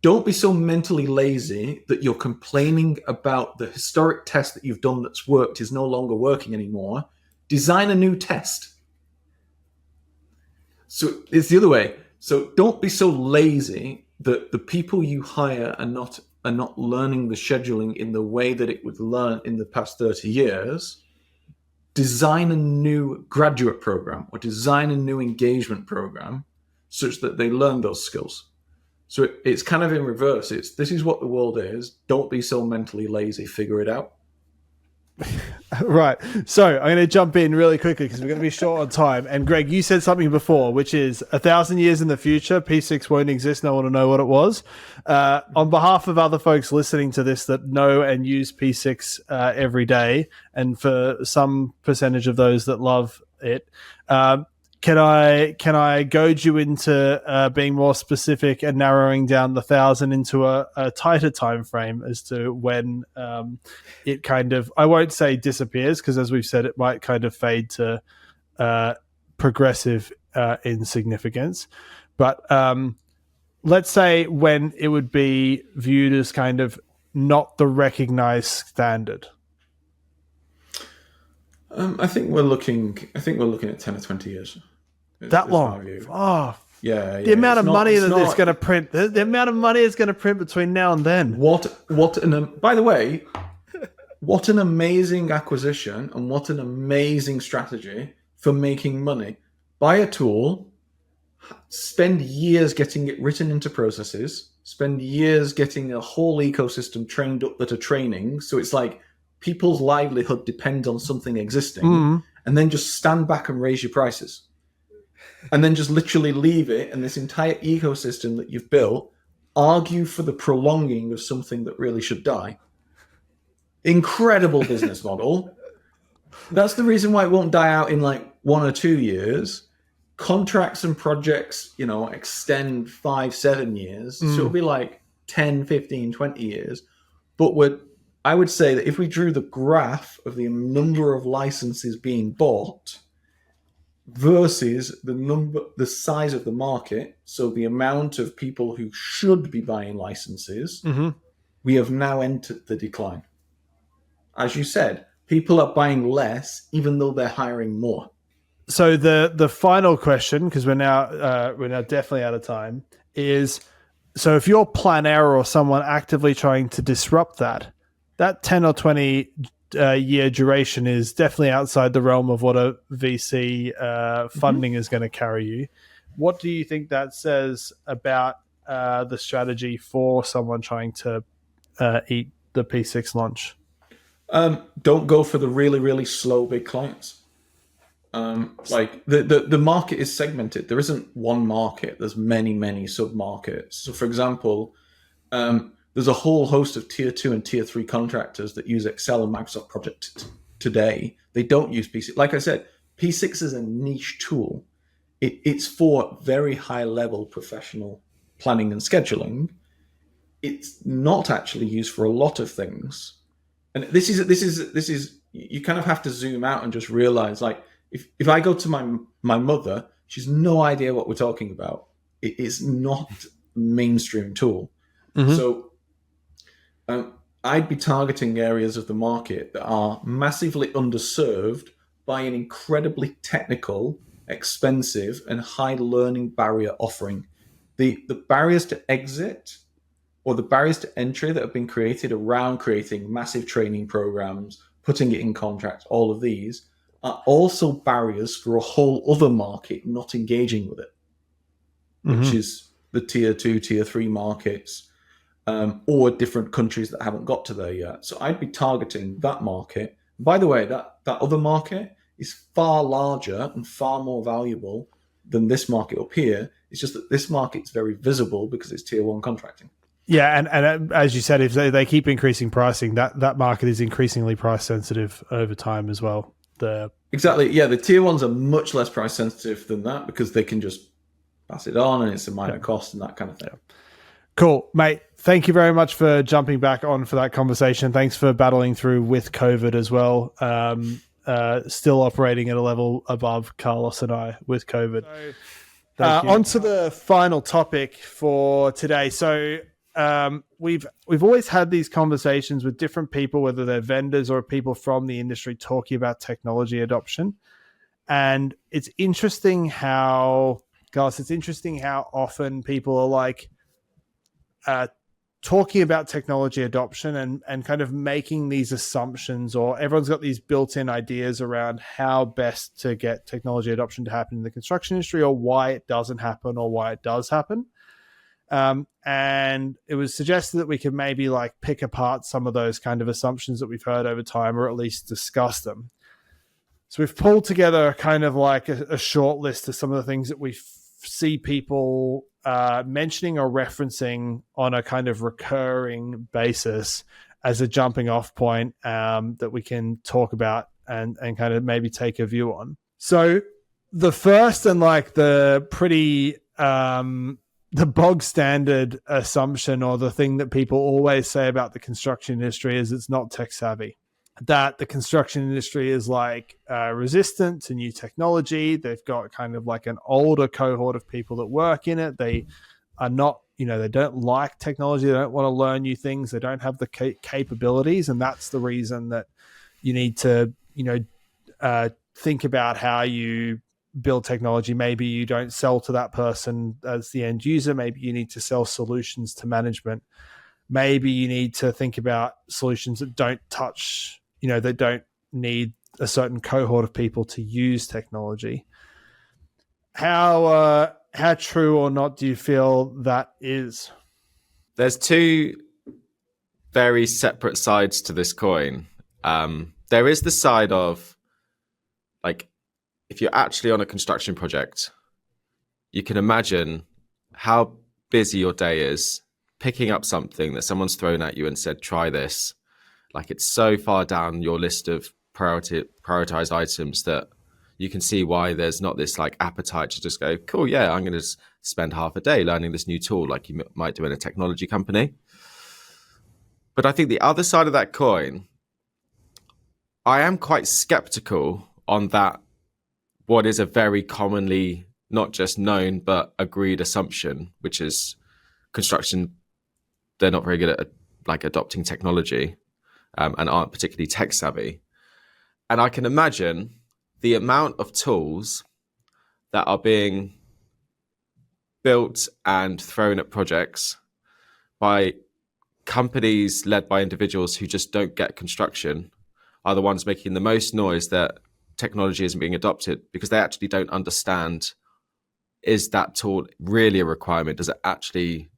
Don't be so mentally lazy that you're complaining about the historic test that you've done that's worked is no longer working anymore. Design a new test. So it's the other way. So don't be so lazy that the people you hire are not learning the scheduling in the way that it was learned in the past 30 years. Design a new graduate program or design a new engagement program such that they learn those skills. So it's kind of in reverse. This is what the world is. Don't be so mentally lazy. Figure it out. Right. So I'm going to jump in really quickly because we're going to be short on time. And Greg, you said something before, which is 1,000 years in the future, P6 won't exist. No one will know what it was. On behalf of other folks listening to this that know and use P6 every day, and for some percentage of those that love it, can I goad you into being more specific and narrowing down the 1,000 into a tighter time frame as to when it kind of, I won't say disappears, because as we've said, it might kind of fade to progressive insignificance. But let's say when it would be viewed as kind of not the recognized standard. I think we're looking at 10 or 20 years. That long? Oh, yeah. The amount of money that it's going to print. The amount of money it's going to print between now and then. By the way, what an amazing acquisition and what an amazing strategy for making money. Buy a tool, spend years getting it written into processes, spend years getting a whole ecosystem trained up that are training. So it's like people's livelihood depends on something existing, and then just stand back and raise your prices. And then just literally leave it, and this entire ecosystem that you've built argue for the prolonging of something that really should die. Incredible business model. That's the reason why it won't die out in like 1 or 2 years. Contracts and projects, extend 5-7 years. So it'll be like 10, 15, 20 years. But I would say that if we drew the graph of the number of licenses being bought versus the size of the market, so the amount of people who should be buying licenses, we have now entered the decline. As you said, people are buying less, even though they're hiring more. So the final question, because we're now definitely out of time, is so if you're Primavera or someone actively trying to disrupt that 10 or 20 year duration is definitely outside the realm of what a VC funding is going to carry you. What do you think that says about the strategy for someone trying to eat the P6 lunch? Don't go for the really, really slow big clients. Like the market is segmented. There isn't one market. There's many, many sub-markets. So for example, there's a whole host of tier 2 and tier 3 contractors that use Excel and Microsoft Project today. They don't use P6. Like I said, P6 is a niche tool. It's for very high level professional planning and scheduling. It's not actually used for a lot of things. And this is you kind of have to zoom out and just realize, like, if I go to my mother, she's no idea what we're talking about. It is not a mainstream tool. So I'd be targeting areas of the market that are massively underserved by an incredibly technical, expensive, and high learning barrier offering. The barriers to exit or the barriers to entry that have been created around creating massive training programs, putting it in contracts, all of these are also barriers for a whole other market not engaging with it, which is the tier 2, tier 3 markets, or different countries that haven't got to there yet. So I'd be targeting that market. By the way, that other market is far larger and far more valuable than this market up here. It's just that this market's very visible because it's tier 1 contracting. Yeah, and as you said, if they keep increasing pricing, that market is increasingly price sensitive over time as well. Exactly, yeah. The tier 1s are much less price sensitive than that because they can just pass it on and it's a minor cost and that kind of thing. Yeah. Cool, mate. Thank you very much for jumping back on for that conversation. Thanks for battling through with COVID as well. Still operating at a level above Carlos and I with COVID. On to the final topic for today. So we've always had these conversations with different people, whether they're vendors or people from the industry, talking about technology adoption. And it's interesting how often people are like talking about technology adoption and kind of making these assumptions, or everyone's got these built-in ideas around how best to get technology adoption to happen in the construction industry, or why it doesn't happen or why it does happen. And it was suggested that we could maybe like pick apart some of those kind of assumptions that we've heard over time, or at least discuss them. So we've pulled together kind of like a short list of some of the things that we see people mentioning or referencing on a kind of recurring basis as a jumping off point that we can talk about and kind of maybe take a view on. So the first and like the pretty the bog standard assumption, or the thing that people always say about the construction industry, is it's not tech savvy. That the construction industry is like resistant to new technology. They've got kind of like an older cohort of people that work in it. They are not, they don't like technology. They don't want to learn new things. They don't have the capabilities. And that's the reason that you need to, think about how you build technology. Maybe you don't sell to that person as the end user. Maybe you need to sell solutions to management. Maybe you need to think about solutions that don't touch, they don't need a certain cohort of people to use technology. How true or not do you feel that is? There's two very separate sides to this coin. There is the side of, like, if you're actually on a construction project, you can imagine how busy your day is picking up something that someone's thrown at you and said, try this. Like, it's so far down your list of prioritized items that you can see why there's not this like appetite to just go, cool, yeah, I'm going to spend half a day learning this new tool like you might do in a technology company. But I think the other side of that coin, I am quite skeptical on that, what is a very commonly not just known but agreed assumption, which is construction, they're not very good at like adopting technology and aren't particularly tech savvy. And I can imagine the amount of tools that are being built and thrown at projects by companies led by individuals who just don't get construction are the ones making the most noise that technology isn't being adopted, because they actually don't understand, is that tool really a requirement? Does it actually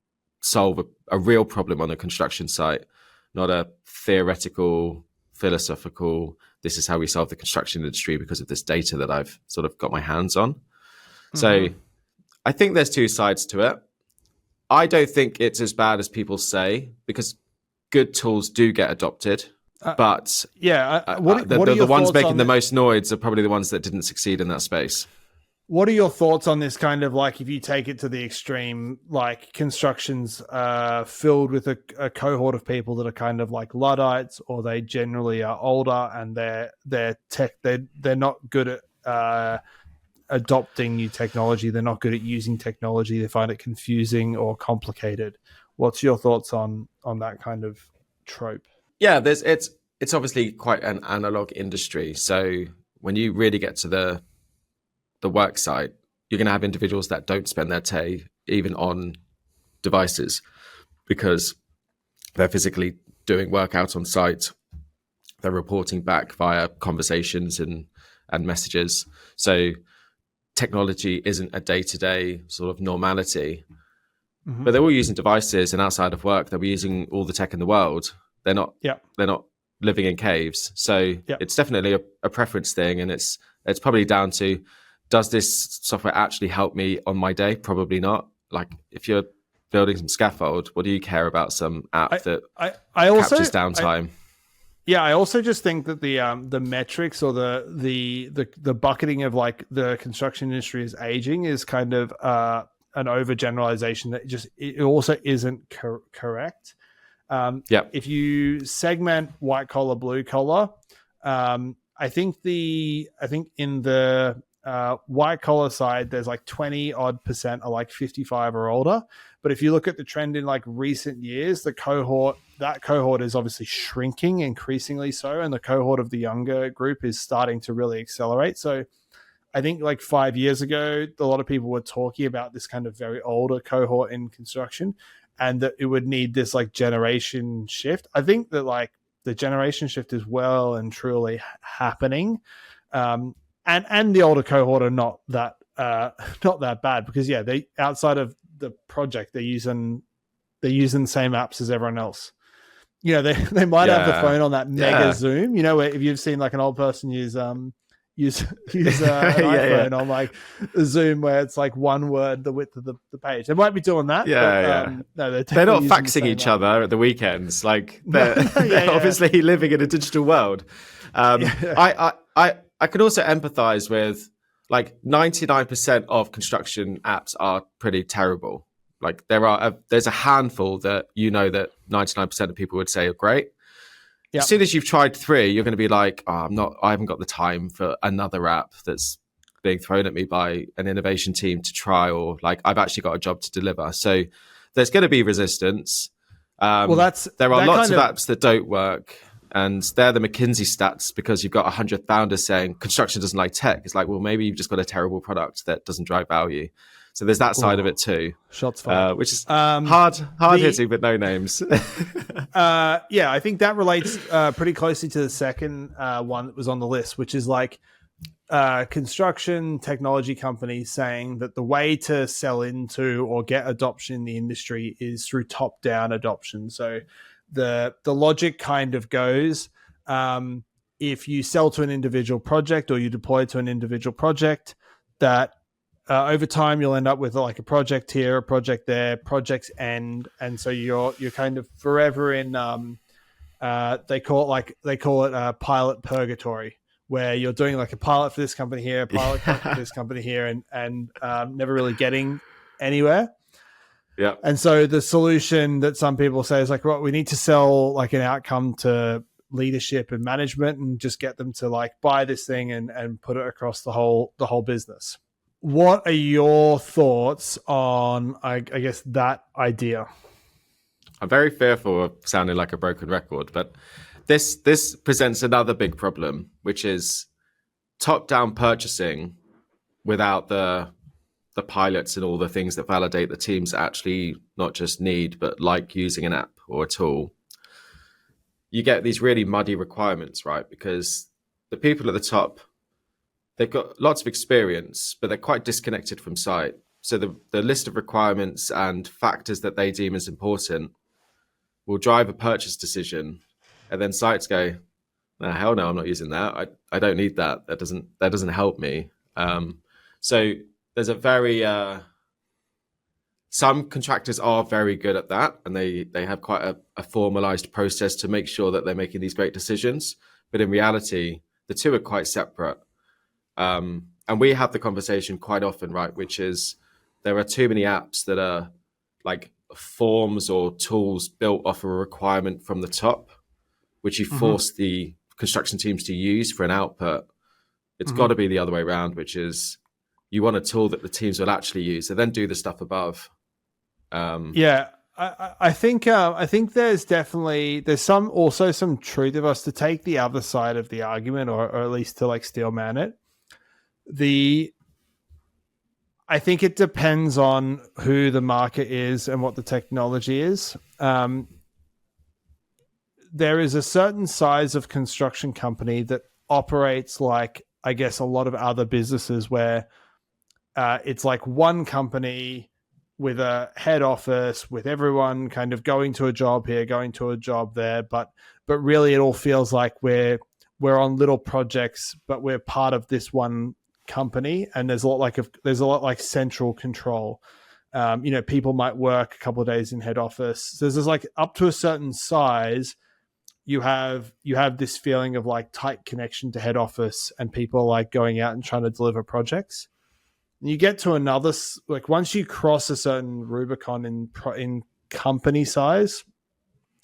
solve a real problem on a construction site, not a theoretical, philosophical, this is how we solve the construction industry because of this data that I've sort of got my hands on. Mm-hmm. So I think there's two sides to it. I don't think it's as bad as people say, because good tools do get adopted. But the ones making the most noise are probably the ones that didn't succeed in that space. What are your thoughts on this kind of, like, if you take it to the extreme, like construction's filled with a cohort of people that are kind of like Luddites, or they generally are older and they're not good at adopting new technology. They're not good at using technology. They find it confusing or complicated. What's your thoughts on that kind of trope? Yeah, it's obviously quite an analog industry. So when you really get to the work site, you're going to have individuals that don't spend their day even on devices because they're physically doing work out on site. They're reporting back via conversations and and messages. So technology isn't a day-to-day sort of normality. But they're all using devices, and outside of work, they'll be using all the tech in the world. They're not living in caves. So it's definitely a preference thing, and it's probably down to, does this software actually help me on my day? Probably not. Like if you're building some scaffold, what do you care about some app that captures downtime? I also just think that the metrics or the bucketing of like the construction industry is aging is kind of an overgeneralization that it also isn't correct. If you segment white collar, blue collar, I think in the white collar side, there's like 20 odd % are like 55 or older. But if you look at the trend in like recent years, that cohort is obviously shrinking increasingly so, and the cohort of the younger group is starting to really accelerate. So I think like 5 years ago, a lot of people were talking about this kind of very older cohort in construction, and that it would need this like generation shift. I think that like the generation shift is well and truly happening. And the older cohort are not that bad, because they, outside of the project, they're using the same apps as everyone else. They might have the phone on that mega zoom, where if you've seen like an old person use an iPhone on like Zoom, where it's like one word the width of the page. They might be doing that. No, they're not faxing each other at the weekends. Like they're obviously living in a digital world. I could also empathize with like 99% of construction apps are pretty terrible. Like there's a handful that that 99% of people would say are great. Yep. As soon as you've tried 3, you're going to be like, I haven't got the time for another app that's being thrown at me by an innovation team to try, or like I've actually got a job to deliver. So there's going to be resistance. There are lots of apps that don't work, and they're the McKinsey stats, because you've got 100 founders saying construction doesn't like tech. It's like, well, maybe you've just got a terrible product that doesn't drive value. So there's that side of it too. Shots fired. Which is hard hitting, but no names. I think that relates pretty closely to the second one that was on the list, which is like construction technology companies saying that the way to sell into or get adoption in the industry is through top-down adoption. So the logic kind of goes, if you sell to an individual project or you deploy to an individual project, that over time you'll end up with like a project here, a project there, projects end, and so you're kind of forever in they call it pilot purgatory, where you're doing like a pilot for this company here, a pilot for this company here, and never really getting anywhere. Yeah. And so the solution that some people say is like, well, we need to sell like an outcome to leadership and management and just get them to like buy this thing and put it across the whole business. What are your thoughts on, I guess, that idea? I'm very fearful of sounding like a broken record, but this presents another big problem, which is top-down purchasing without the pilots and all the things that validate the teams actually not just need, but like using an app or a tool. You get these really muddy requirements, right? Because the people at the top, they've got lots of experience, but they're quite disconnected from site. So the list of requirements and factors that they deem as important will drive a purchase decision. And then sites go, no, hell no, I'm not using that. I don't need that. That doesn't help me. So there's a very some contractors are very good at that, and they have quite a formalized process to make sure that they're making these great decisions. But in reality, the two are quite separate. And we have the conversation quite often, right? Which is there are too many apps that are like forms or tools built off of a requirement from the top, which you force the construction teams to use for an output. It's got to be the other way around, which is you want a tool that the teams will actually use and then do the stuff above. I think there's some truth of us to take the other side of the argument, or at least to like steelman it. I think it depends on who the market is and what the technology is. There is a certain size of construction company that operates like I guess, a lot of other businesses where it's like one company with a head office, with everyone kind of going to a job here, going to a job there, but really it all feels like we're on little projects, but we're part of this one company, and there's a lot like central control. People might work a couple of days in head office. So there's like up to a certain size, you have this feeling of like tight connection to head office, and people like going out and trying to deliver projects. And you get to another, like once you cross a certain Rubicon in company size,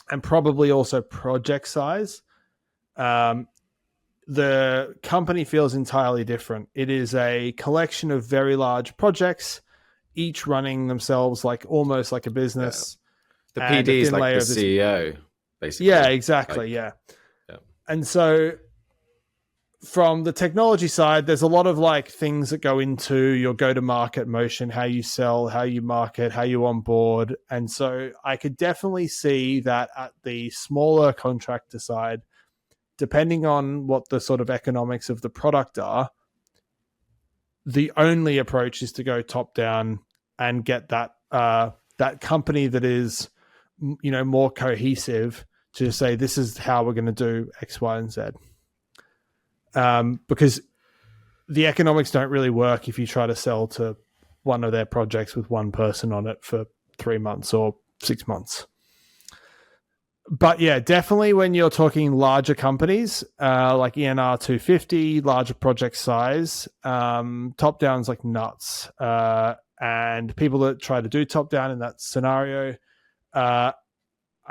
and probably also project size, the company feels entirely different. It is a collection of very large projects, each running themselves like almost like a business. The PD is like the CEO, basically. Yeah, exactly. Yeah. And so from the technology side, there's a lot of like things that go into your go-to-market motion, how you sell, how you market, how you onboard. And so I could definitely see that at the smaller contractor side, depending on what the sort of economics of the product are, the only approach is to go top down and get that company that is, more cohesive to say, this is how we're going to do X, Y, and Z. Because the economics don't really work if you try to sell to one of their projects with one person on it for 3 months or 6 months. But yeah, definitely when you're talking larger companies, like ENR 250, larger project size, top down's like nuts. And people that try to do top down in that scenario, I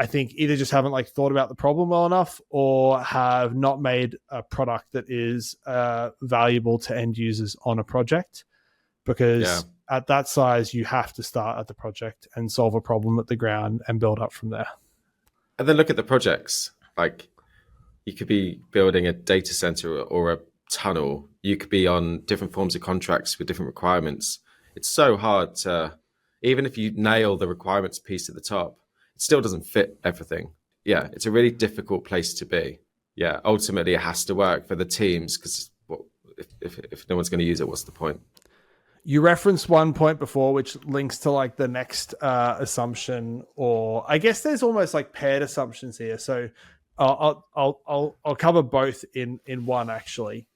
think either just haven't like thought about the problem well enough, or have not made a product that is valuable to end users on a project. Because at that size, you have to start at the project and solve a problem at the ground and build up from there. And then look at the projects. Like, you could be building a data center or a tunnel. You could be on different forms of contracts with different requirements. It's so hard to, even if you nail the requirements piece at the top, it still doesn't fit everything. Yeah, it's a really difficult place to be. Yeah, ultimately it has to work for the teams, because if no one's going to use it, what's the point? You referenced one point before, which links to like the next assumption, or I guess there's almost like paired assumptions here. So I'll cover both in one actually.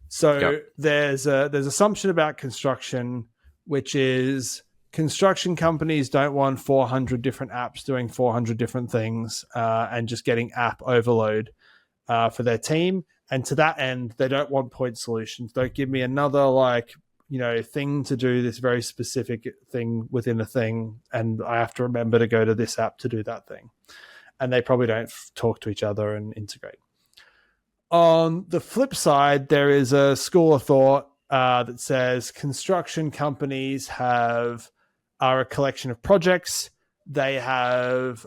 So there's assumption about construction, which is construction companies don't want 400 different apps doing 400 different things and just getting app overload for their team. And to that end, they don't want point solutions. Don't give me another thing to do this very specific thing within a thing, and I have to remember to go to this app to do that thing. And they probably don't talk to each other and integrate. On the flip side, there is a school of thought that says construction companies are a collection of projects. They have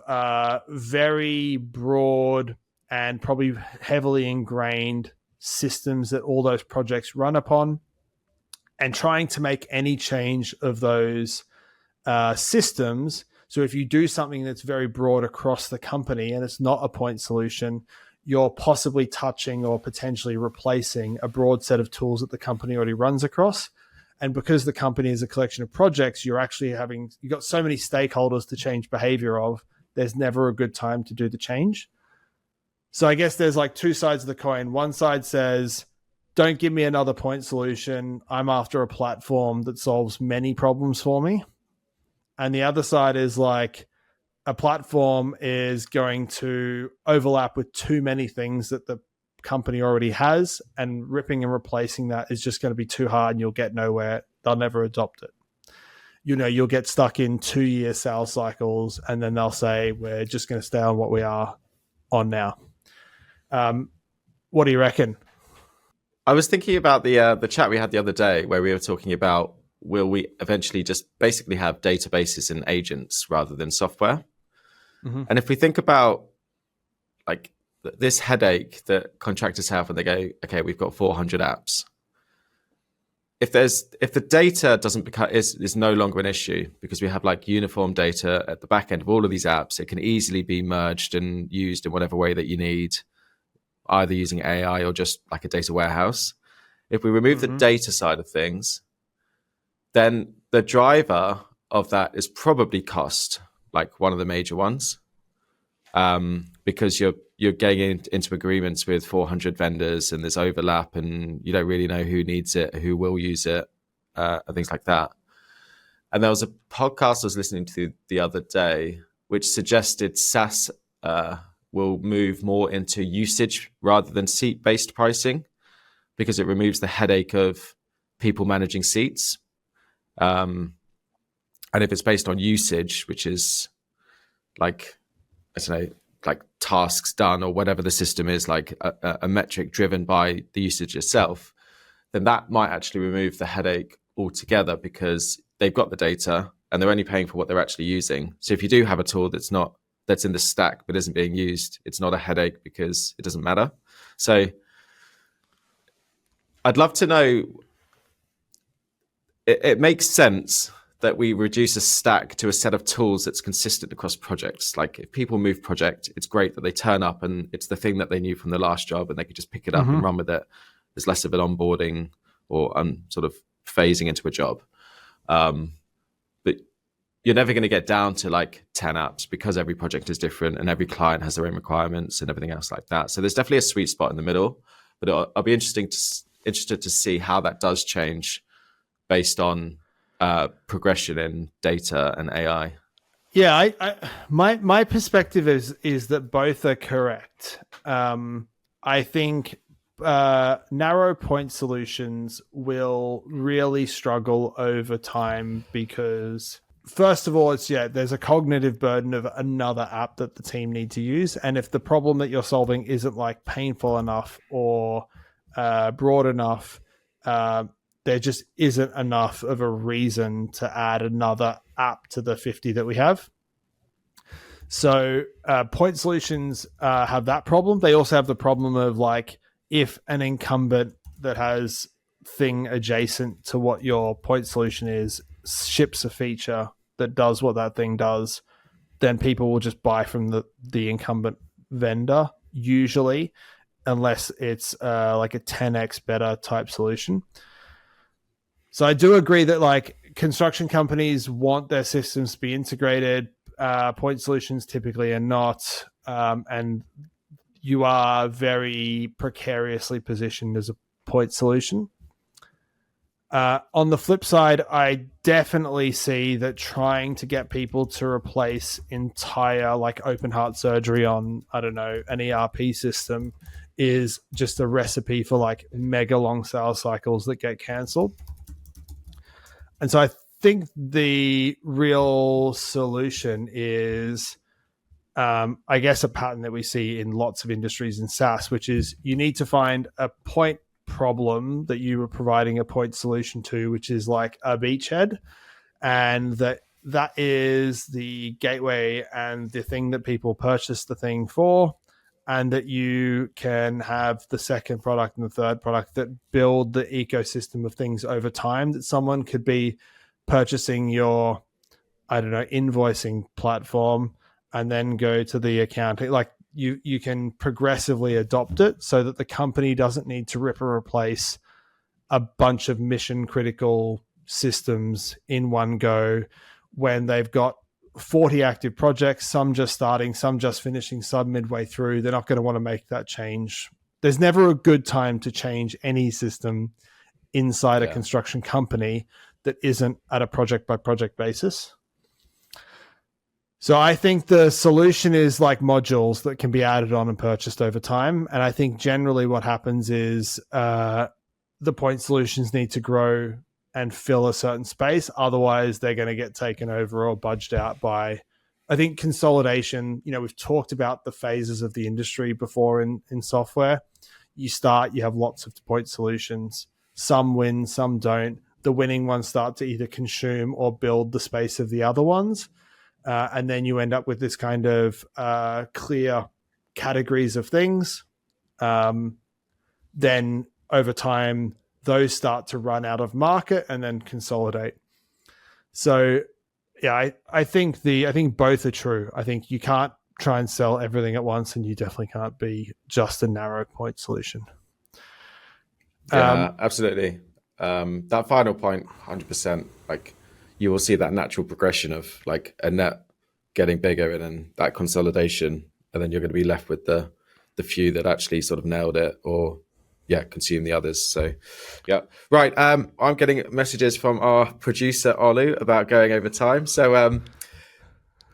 very broad and probably heavily ingrained systems that all those projects run upon. And trying to make any change of those systems. So if you do something that's very broad across the company and it's not a point solution, you're possibly touching or potentially replacing a broad set of tools that the company already runs across. And because the company is a collection of projects, you've got so many stakeholders to change behavior of, there's never a good time to do the change. So I guess there's like two sides of the coin. One side says, don't give me another point solution. I'm after a platform that solves many problems for me. And the other side is like, a platform is going to overlap with too many things that the company already has, and ripping and replacing that is just going to be too hard and you'll get nowhere. They'll never adopt it. You'll get stuck in 2-year sales cycles, and then they'll say, we're just going to stay on what we are on now. What do you reckon? I was thinking about the chat we had the other day where we were talking about, will we eventually just basically have databases and agents rather than software? Mm-hmm. And if we think about like this headache that contractors have when they go, okay, we've got 400 apps. If the data is no longer an issue because we have like uniform data at the back end of all of these apps, it can easily be merged and used in whatever way that you need, either using AI or just like a data warehouse. If we remove the data side of things, then the driver of that is probably cost, like one of the major ones, because you're getting into agreements with 400 vendors and there's overlap and you don't really know who needs it, who will use it, and things like that. And there was a podcast I was listening to the other day which suggested SaaS will move more into usage rather than seat-based pricing, because it removes the headache of people managing seats. And if it's based on usage, which is like, I don't know, like tasks done or whatever the system is, like a metric driven by the usage itself, then that might actually remove the headache altogether, because they've got the data and they're only paying for what they're actually using. So if you do have a tool that's in the stack but isn't being used, it's not a headache because it doesn't matter. So I'd love to know, it makes sense that we reduce a stack to a set of tools that's consistent across projects. Like if people move project, it's great that they turn up and it's the thing that they knew from the last job and they could just pick it up and run with it. There's less of an onboarding or sort of phasing into a job. But you're never going to get down to like 10 apps, because every project is different and every client has their own requirements and everything else like that. So there's definitely a sweet spot in the middle, but I'll be interested to see how that does change based on progression in data and AI. Yeah, my perspective is that both are correct. I think narrow point solutions will really struggle over time because, first of all, there's a cognitive burden of another app that the team need to use, and if the problem that you're solving isn't like painful enough or broad enough, there just isn't enough of a reason to add another app to the 50 that we have. So point solutions have that problem. They also have the problem of like, if an incumbent that has thing adjacent to what your point solution is ships a feature that does what that thing does, then people will just buy from the incumbent vendor usually, unless it's like a 10x better type solution. So I do agree that like construction companies want their systems to be integrated. Point solutions typically are not, and you are very precariously positioned as a point solution. On the flip side, I definitely see that trying to get people to replace entire like open heart surgery on, I don't know, an ERP system is just a recipe for like mega long sales cycles that get cancelled. And so I think the real solution is, I guess, a pattern that we see in lots of industries in SaaS, which is you need to find a point problem that you were providing a point solution to, which is like a beachhead, and that is the gateway and the thing that people purchase the thing for, and that you can have the second product and the third product that build the ecosystem of things over time, that someone could be purchasing your, I don't know, invoicing platform and then go to the accounting. Like you can progressively adopt it so that the company doesn't need to rip or replace a bunch of mission critical systems in one go when they've got 40 active projects, some just starting, some just finishing, some midway through. They're not going to want to make that change. There's never a good time to change any system inside a construction company that isn't at a project by project basis. So I think the solution is like modules that can be added on and purchased over time. And I think generally what happens is the point solutions need to grow and fill a certain space. Otherwise, they're going to get taken over or budged out by, I think, consolidation. You know, we've talked about the phases of the industry before in software. You have lots of point solutions. Some win, some don't. The winning ones start to either consume or build the space of the other ones. And then you end up with this kind of clear categories of things. Then over time, those start to run out of market and then consolidate. So, yeah, I think both are true. I think you can't try and sell everything at once, and you definitely can't be just a narrow point solution. Yeah, absolutely. That final point, 100%. Like, you will see that natural progression of like a net getting bigger and then that consolidation, and then you're going to be left with the few that actually sort of nailed it or consume the others. So yeah, right. I'm getting messages from our producer Olu about going over time. So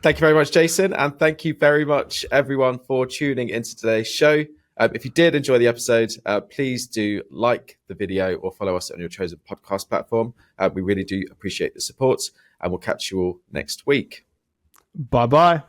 thank you very much, Jason, and thank you very much everyone for tuning into today's show. If you did enjoy the episode, please do like the video or follow us on your chosen podcast platform. We really do appreciate the support, and we'll catch you all next week. Bye-bye.